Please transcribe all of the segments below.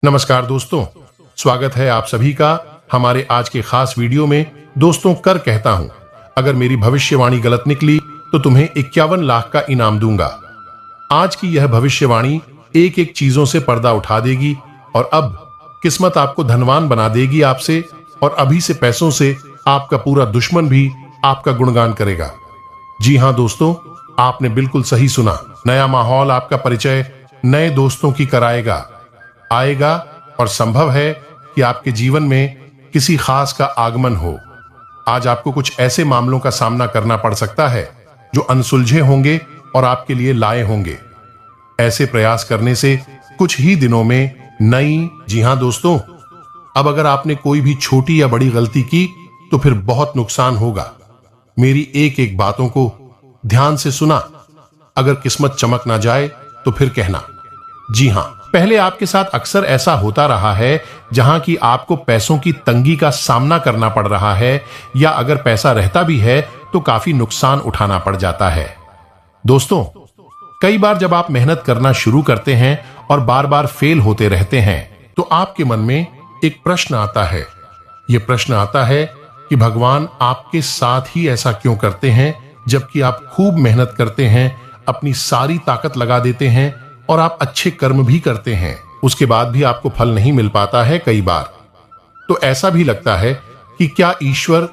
नमस्कार दोस्तों, स्वागत है आप सभी का हमारे आज के खास वीडियो में। दोस्तों, कर कहता हूं, अगर मेरी भविष्यवाणी गलत निकली तो तुम्हें 51 लाख का इनाम दूंगा। आज की यह भविष्यवाणी एक एक चीजों से पर्दा उठा देगी और अब किस्मत आपको धनवान बना देगी आपसे, और अभी से पैसों से आपका पूरा दुश्मन भी आपका गुणगान करेगा। जी हां दोस्तों, आपने बिल्कुल सही सुना। नया माहौल आपका परिचय नए दोस्तों की कराएगा आएगा और संभव है कि आपके जीवन में किसी खास का आगमन हो। आज आपको कुछ ऐसे मामलों का सामना करना पड़ सकता है जो अनसुलझे होंगे और आपके लिए लाए होंगे। ऐसे प्रयास करने से कुछ ही दिनों में नई, जी हां दोस्तों, अब अगर आपने कोई भी छोटी या बड़ी गलती की तो फिर बहुत नुकसान होगा। मेरी एक एक बातों को ध्यान से सुना। अगर किस्मत चमक ना जाए तो फिर कहना। जी हां, पहले आपके साथ अक्सर ऐसा होता रहा है जहां कि आपको पैसों की तंगी का सामना करना पड़ रहा है, या अगर पैसा रहता भी है तो काफी नुकसान उठाना पड़ जाता है। दोस्तों, कई बार जब आप मेहनत करना शुरू करते हैं और बार बार फेल होते रहते हैं तो आपके मन में एक प्रश्न आता है। यह प्रश्न आता है कि भगवान आपके साथ ही ऐसा क्यों करते हैं, जबकि आप खूब मेहनत करते हैं, अपनी सारी ताकत लगा देते हैं और आप अच्छे कर्म भी करते हैं, उसके बाद भी आपको फल नहीं मिल पाता है। कई बार तो ऐसा भी लगता है कि क्या ईश्वर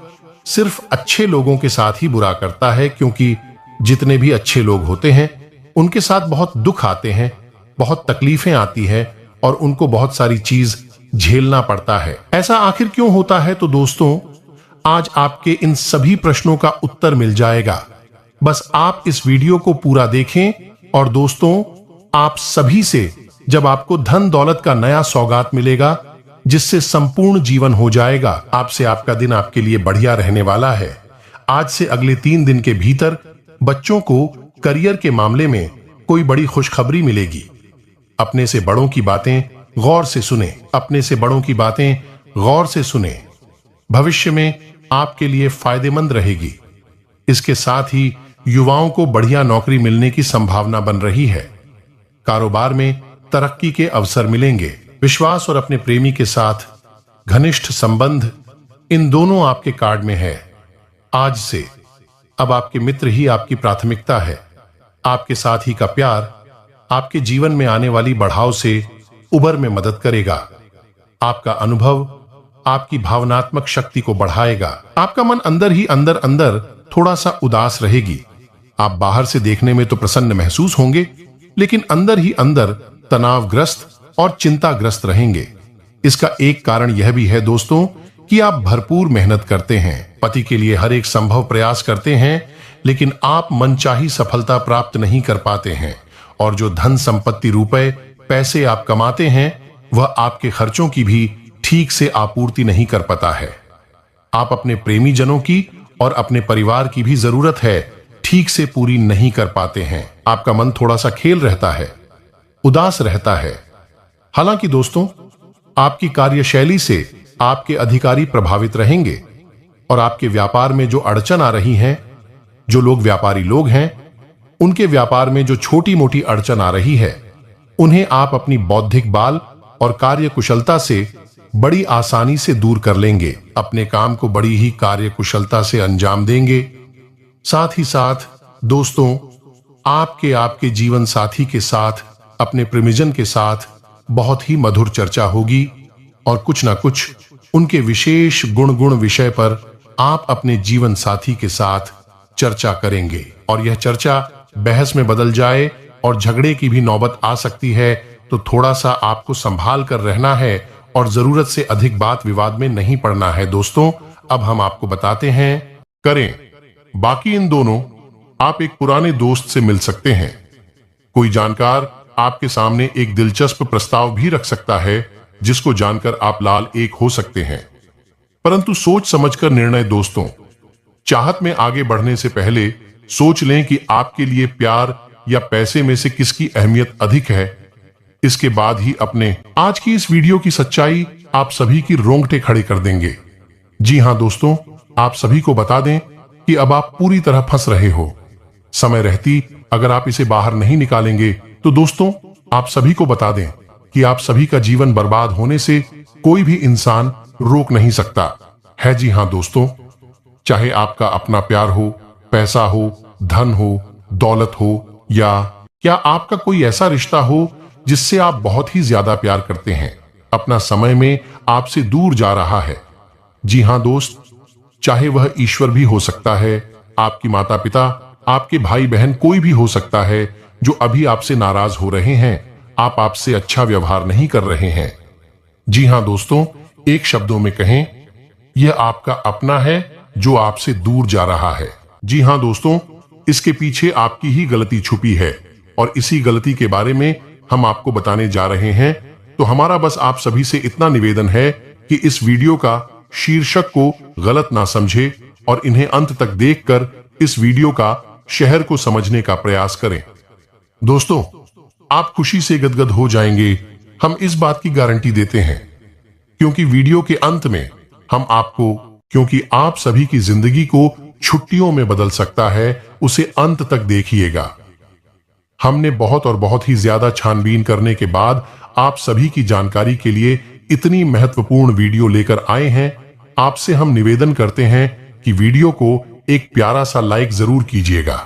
सिर्फ अच्छे लोगों के साथ ही बुरा करता है, क्योंकि जितने भी अच्छे लोग होते हैं उनके साथ बहुत दुख आते हैं, बहुत तकलीफें आती हैं और उनको बहुत सारी चीज झेलना पड़ता है। ऐसा आखिर क्यों होता है? तो दोस्तों, आज आपके इन सभी प्रश्नों का उत्तर मिल जाएगा। बस आप इस वीडियो को पूरा देखें। और दोस्तों, आप सभी से जब आपको धन दौलत का नया सौगात मिलेगा जिससे संपूर्ण जीवन हो जाएगा, आपसे आपका दिन आपके लिए बढ़िया रहने वाला है। आज से अगले 3 दिन के भीतर बच्चों को करियर के मामले में कोई बड़ी खुशखबरी मिलेगी। अपने से बड़ों की बातें गौर से सुने, अपने से बड़ों की बातें गौर से सुने। भविष्य में आपके लिए फायदेमंद रहेगी। इसके साथ ही युवाओं को बढ़िया नौकरी मिलने की संभावना बन रही है। कारोबार में तरक्की के अवसर मिलेंगे। विश्वास और अपने प्रेमी के साथ घनिष्ठ संबंध, इन दोनों आपके कार्ड में है। आज से अब आपके मित्र ही आपकी प्राथमिकता है। आपके साथी का प्यार आपके जीवन में आने वाली बढ़ाव से उबर में मदद करेगा। आपका अनुभव आपकी भावनात्मक शक्ति को बढ़ाएगा। आपका मन अंदर ही अंदर थोड़ा सा उदास रहेगी। आप बाहर से देखने में तो प्रसन्न महसूस होंगे, लेकिन अंदर ही अंदर तनावग्रस्त और चिंताग्रस्त रहेंगे। इसका एक कारण यह भी है दोस्तों कि आप भरपूर मेहनत करते हैं, पति के लिए हर एक संभव प्रयास करते हैं, लेकिन आप मनचाही सफलता प्राप्त नहीं कर पाते हैं। और जो धन संपत्ति, रुपए, पैसे आप कमाते हैं, वह आपके खर्चों की भी ठीक से आपूर्ति नहीं कर पाता है। आप अपने प्रेमी जनों की और अपने परिवार की भी जरूरत है ठीक से पूरी नहीं कर पाते हैं। आपका मन थोड़ा सा खेल रहता है, उदास रहता है। हालांकि दोस्तों, आपकी कार्यशैली से आपके अधिकारी प्रभावित रहेंगे और आपके व्यापार में जो अड़चन आ रही हैं, जो लोग व्यापारी लोग हैं, उनके व्यापार में जो छोटी मोटी अड़चन आ रही है, उन्हें आप अपनी बौद्धिक बाल और कार्य कुशलता से बड़ी आसानी से दूर कर लेंगे। अपने काम को बड़ी ही कार्य कुशलता से अंजाम देंगे। साथ ही साथ दोस्तों, आपके जीवन साथी के साथ, अपने प्रेमीजन के साथ बहुत ही मधुर चर्चा होगी और कुछ ना कुछ उनके विशेष गुण विषय पर आप अपने जीवन साथी के साथ चर्चा करेंगे। और यह चर्चा बहस में बदल जाए और झगड़े की भी नौबत आ सकती है, तो थोड़ा सा आपको संभाल कर रहना है और जरूरत से अधिक बात विवाद में नहीं पड़ना है। दोस्तों, अब हम आपको बताते हैं करें। बाकी इन दोनों, आप एक पुराने दोस्त से मिल सकते हैं। कोई जानकार आपके सामने एक दिलचस्प प्रस्ताव भी रख सकता है जिसको जानकर आप लाल एक हो सकते हैं, परंतु सोच समझकर निर्णय। दोस्तों, चाहत में आगे बढ़ने से पहले सोच लें कि आपके लिए प्यार या पैसे में से किसकी अहमियत अधिक है। इसके बाद ही अपने आज की इस वीडियो की सच्चाई आप सभी की रोंगटे खड़े कर देंगे। जी हां दोस्तों, आप सभी को बता दें कि अब आप पूरी तरह फंस रहे हो। समय रहती अगर आप इसे बाहर नहीं निकालेंगे तो दोस्तों, आप सभी को बता दें कि आप सभी का जीवन बर्बाद होने से कोई भी इंसान रोक नहीं सकता है। जी हां दोस्तों, चाहे आपका अपना प्यार हो, पैसा हो, धन हो, दौलत हो, या आपका कोई ऐसा रिश्ता हो जिससे आप बहुत ही ज्यादा प्यार करते हैं, अपना समय में आपसे दूर जा रहा है। जी हां दोस्त, चाहे वह ईश्वर भी हो सकता है, आपकी माता पिता, आपके भाई बहन, कोई भी हो सकता है जो अभी आपसे नाराज हो रहे हैं, आपसे अच्छा व्यवहार नहीं कर रहे हैं। जी हां दोस्तों, एक शब्दों में कहें, यह आपका अपना है जो आपसे दूर जा रहा है। जी हां दोस्तों, इसके पीछे आपकी ही गलती छुपी है और इसी गलती के बारे में हम आपको बताने जा रहे हैं। तो हमारा बस आप सभी से इतना निवेदन है कि इस वीडियो का शीर्षक को गलत ना समझे और इन्हें अंत तक देखकर इस वीडियो का शहर को समझने का प्रयास करें। दोस्तों, आप खुशी से गदगद हो जाएंगे, हम इस बात की गारंटी देते हैं, क्योंकि वीडियो के अंत में हम आपको, क्योंकि आप सभी की जिंदगी को छुट्टियों में बदल सकता है, उसे अंत तक देखिएगा। हमने बहुत और बहुत ही ज्यादा छानबीन करने के बाद आप सभी की जानकारी के लिए इतनी महत्वपूर्ण वीडियो लेकर आए हैं। आपसे हम निवेदन करते हैं कि वीडियो को एक प्यारा सा लाइक जरूर कीजिएगा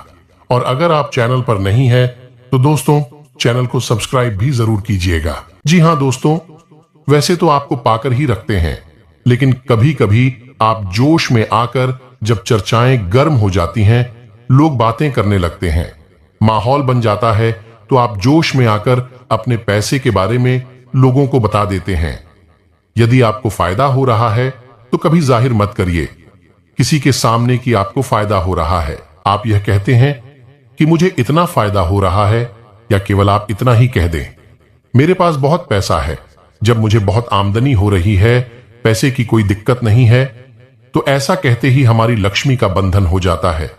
और अगर आप चैनल पर नहीं है तो दोस्तों चैनल को सब्सक्राइब भी जरूर कीजिएगा। जी हां दोस्तों, वैसे तो आपको पाकर ही रखते हैं, लेकिन कभी कभी आप जोश में आकर जब चर्चाएं गर्म हो जाती हैं, लोग बातें करने लगते हैं, माहौल बन जाता है, तो आप जोश में आकर अपने पैसे के बारे में लोगों को बता देते हैं। यदि आपको फायदा हो रहा है तो कभी जाहिर मत करिए किसी के सामने कि आपको फायदा हो रहा है। आप यह कहते हैं कि मुझे इतना फायदा हो रहा है, या केवल आप इतना ही कह दें, मेरे पास बहुत पैसा है। जब मुझे बहुत आमदनी हो रही है, पैसे की कोई दिक्कत नहीं है, तो ऐसा कहते ही हमारी लक्ष्मी का बंधन हो जाता है।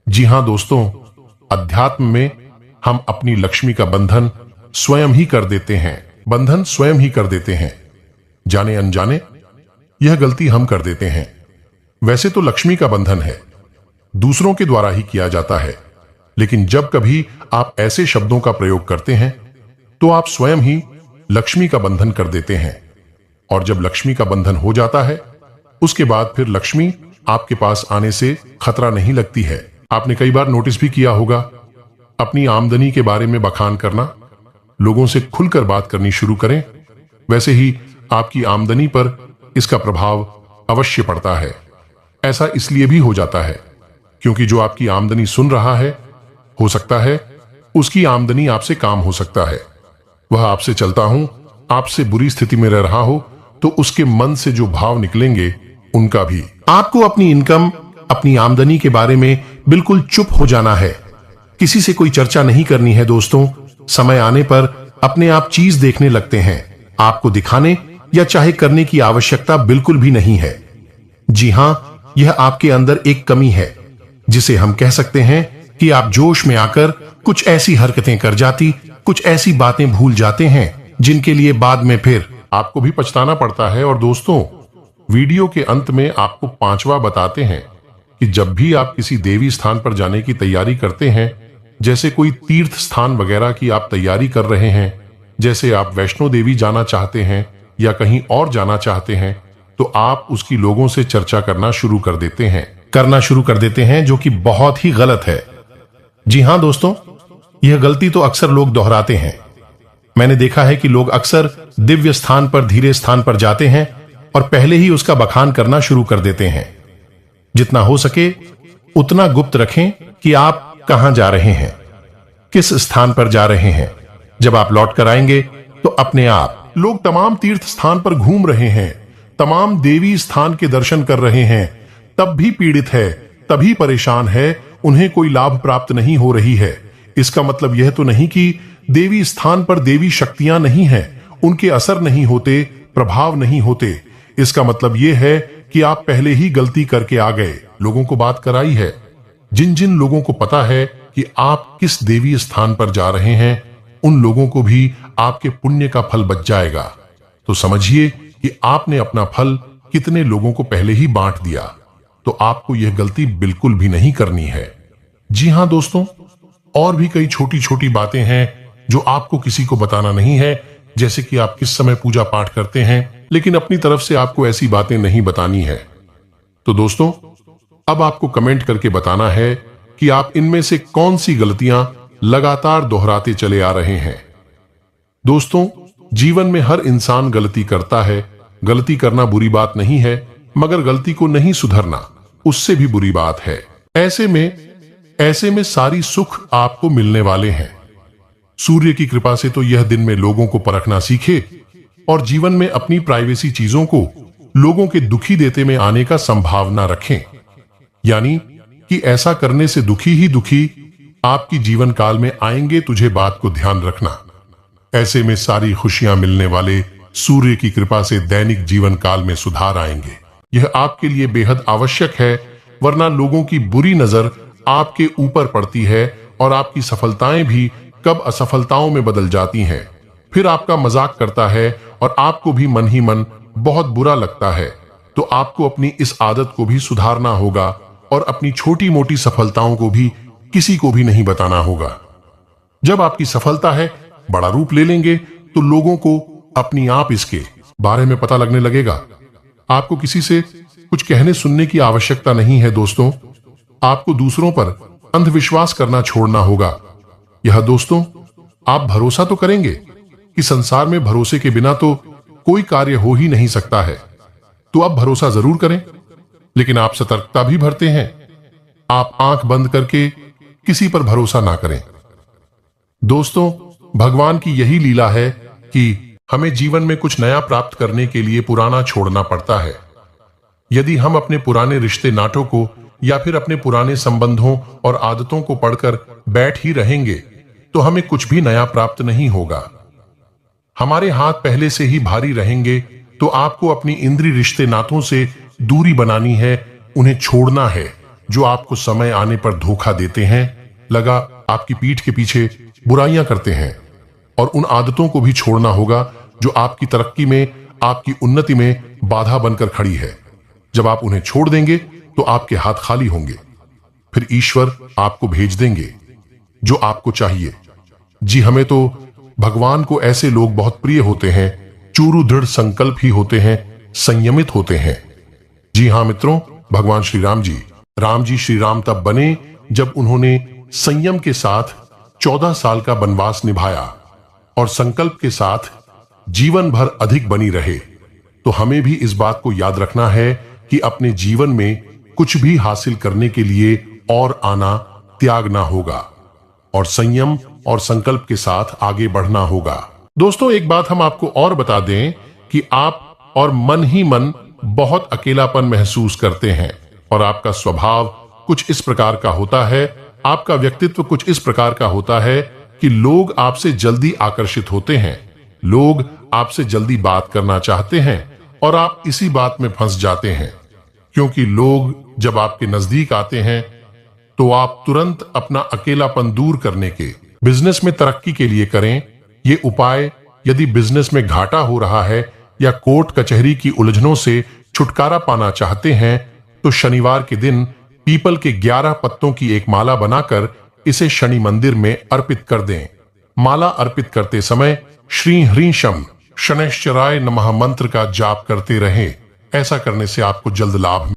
जी हां दोस्तों, अध्यात्म में हम अपनी लक्ष्मी का बंधन स्वयं ही कर देते हैं, जाने अनजाने यह गलती हम कर देते हैं। वैसे तो लक्ष्मी का बंधन है, दूसरों के द्वारा ही किया जाता है, लेकिन जब कभी आप ऐसे शब्दों का प्रयोग करते हैं तो आप स्वयं ही लक्ष्मी का बंधन कर देते हैं। और जब लक्ष्मी का बंधन हो जाता है, उसके बाद फिर लक्ष्मी आपके पास आने से खतरा नहीं लगती है। आपने कई बार नोटिस भी किया होगा, अपनी आमदनी के बारे में बखान करना, लोगों से खुलकर बात करनी शुरू करें, वैसे ही आपकी आमदनी पर इसका प्रभाव अवश्य पड़ता है। ऐसा इसलिए भी हो जाता है क्योंकि जो आपकी आमदनी सुन रहा है, हो सकता है उसकी आमदनी आपसे काम हो सकता है, वह आपसे चलता हूं, आपसे बुरी स्थिति में रह रहा हो, तो उसके मन से जो भाव निकलेंगे उनका भी। आपको अपनी इनकम, अपनी आमदनी के बारे में बिल्कुल चुप हो जाना है, किसी से कोई चर्चा नहीं करनी है। दोस्तों, समय आने पर अपने आप चीज देखने लगते हैं, आपको दिखाने या चाहे करने की आवश्यकता बिल्कुल भी नहीं है। जी हां, यह आपके अंदर एक कमी है, जिसे हम कह सकते हैं कि आप जोश में आकर कुछ ऐसी हरकतें कर जाती, कुछ ऐसी बातें भूल जाते हैं जिनके लिए बाद में फिर आपको भी पछताना पड़ता है। और दोस्तों, वीडियो के अंत में आपको पांचवा बताते हैं कि जब भी आप किसी देवी स्थान पर जाने की तैयारी करते हैं, जैसे कोई तीर्थ स्थान वगैरह की आप तैयारी कर रहे हैं, जैसे आप वैष्णो देवी जाना चाहते हैं या कहीं और जाना चाहते हैं, तो आप उसकी लोगों से चर्चा करना शुरू कर देते हैं, जो कि बहुत ही गलत है। जी हां दोस्तों, यह गलती तो अक्सर लोग दोहराते हैं। मैंने देखा है कि लोग अक्सर दिव्य स्थान पर, धीरे स्थान पर जाते हैं और पहले ही उसका बखान करना शुरू कर देते हैं। जितना हो सके उतना गुप्त रखें कि आप कहां जा रहे हैं, किस स्थान पर जा रहे हैं। जब आप लौट कर आएंगे तो अपने आप लोग तमाम तीर्थ स्थान पर घूम रहे हैं, तमाम देवी स्थान के दर्शन कर रहे हैं, तब भी पीड़ित है, तभी परेशान है, उन्हें कोई लाभ प्राप्त नहीं हो रही है। इसका मतलब यह तो नहीं कि देवी स्थान पर देवी शक्तियां नहीं हैं, उनके असर नहीं होते, प्रभाव नहीं होते। इसका मतलब यह है कि आप पहले ही गलती करके आ गए, लोगों को बात कराई है। जिन जिन लोगों को पता है कि आप किस देवी स्थान पर जा रहे हैं, उन लोगों को भी आपके पुण्य का फल बच जाएगा। तो समझिए कि आपने अपना फल कितने लोगों को पहले ही बांट दिया। तो आपको यह गलती बिल्कुल भी नहीं करनी है। जी हां दोस्तों, और भी कई छोटी छोटी बातें हैं जो आपको किसी को बताना नहीं है, जैसे कि आप किस समय पूजा पाठ करते हैं, लेकिन अपनी तरफ से आपको ऐसी बातें नहीं बतानी है। तो दोस्तों, अब आपको कमेंट करके बताना है कि आप इनमें से कौन सी गलतियां लगातार दोहराते चले आ रहे हैं। दोस्तों, जीवन में हर इंसान गलती करता है। गलती करना बुरी बात नहीं है, मगर गलती को नहीं सुधरना उससे भी बुरी बात है। ऐसे में सारी सुख आपको मिलने वाले हैं। सूर्य की कृपा से तो यह दिन में लोगों को परखना सीखे और जीवन में अपनी प्राइवेसी चीजों को लोगों के दुखी देते में आने का संभावना रखें। यानी कि ऐसा करने से दुखी ही दुखी आपकी जीवन काल में आएंगे, तुझे बात को ध्यान रखना। ऐसे में सारी खुशियां मिलने वाले सूर्य की कृपा से दैनिक जीवन काल में सुधार आएंगे। यह आपके लिए बेहद आवश्यक है, वरना लोगों की बुरी नजर आपके ऊपर पड़ती है और आपकी सफलताएं भी कब असफलताओं में बदल जाती हैं। फिर आपका मजाक करता है और आपको भी मन ही मन बहुत बुरा लगता है। तो आपको अपनी इस आदत को भी सुधारना होगा और अपनी छोटी मोटी सफलताओं को भी किसी को भी नहीं बताना होगा। जब आपकी सफलता है बड़ा रूप ले लेंगे तो लोगों को अपनी आप इसके बारे में पता लगने लगेगा। आपको किसी से कुछ कहने सुनने की आवश्यकता नहीं है। दोस्तों, आपको दूसरों पर अंधविश्वास करना छोड़ना होगा। यह दोस्तों, आप भरोसा तो करेंगे कि संसार में भरोसे के बिना तो कोई कार्य हो ही नहीं सकता है, तो आप भरोसा जरूर करें, लेकिन आप सतर्कता भी बरतें हैं। आप आंख बंद करके किसी पर भरोसा ना करें। दोस्तों, भगवान की यही लीला है कि हमें जीवन में कुछ नया प्राप्त करने के लिए पुराना छोड़ना पड़ता है। यदि हम अपने पुराने रिश्ते नाटों को या फिर अपने पुराने संबंधों और आदतों को पढ़कर बैठ ही रहेंगे तो हमें कुछ भी नया प्राप्त नहीं होगा। हमारे हाथ पहले से ही भारी रहेंगे, तो आपको अपनी इंद्रिय रिश्ते नातों से दूरी बनानी है, उन्हें छोड़ना है जो आपको समय आने पर धोखा देते हैं, लगा आपकी पीठ के पीछे बुराइयां करते हैं। और उन आदतों को भी छोड़ना होगा जो आपकी तरक्की में, आपकी उन्नति में बाधा बनकर खड़ी है। जब आप उन्हें छोड़ देंगे तो आपके हाथ खाली होंगे। फिर ईश्वर आपको भेज देंगे जो आपको चाहिए। जी, हमें तो भगवान को ऐसे लोग बहुत प्रिय होते हैं, चूरू दृढ़ संकल्प ही होते हैं, संयमित होते हैं। जी हां मित्रों, भगवान श्री राम जी श्री राम तब बने जब उन्होंने संयम के साथ 14 साल का वनवास निभाया और संकल्प के साथ जीवन भर अधिक बनी रहे। तो हमें भी इस बात को याद रखना है कि अपने जीवन में कुछ भी हासिल करने के लिए और आना त्यागना होगा और संयम और संकल्प के साथ आगे बढ़ना होगा। दोस्तों, एक बात हम आपको और बता दें कि आप और मन ही मन बहुत अकेलापन महसूस करते हैं और आपका स्वभाव कुछ इस प्रकार का होता है, आपका व्यक्तित्व कुछ इस प्रकार का होता है कि लोग आपसे जल्दी आकर्षित होते हैं, लोग आपसे जल्दी बात करना चाहते हैं और आप इसी बात में फंस जाते हैं, क्योंकि लोग जब आपके नजदीक आते हैं तो आप तुरंत अपना अकेलापन दूर करने के, बिजनेस में तरक्की के लिए करें ये उपाय। यदि बिजनेस में घाटा हो रहा है या कोर्ट कचहरी की उलझनों से छुटकारा पाना चाहते हैं तो शनिवार के दिन पीपल के 11 पत्तों की एक माला बनाकर इसे शनि मंदिर में अर्पित कर दें। माला अर्पित करते समय श्री ह्रीं शम शनैश्चराय नमः मंत्र का जाप करते रहें। ऐसा करने से आपको जल्द लाभ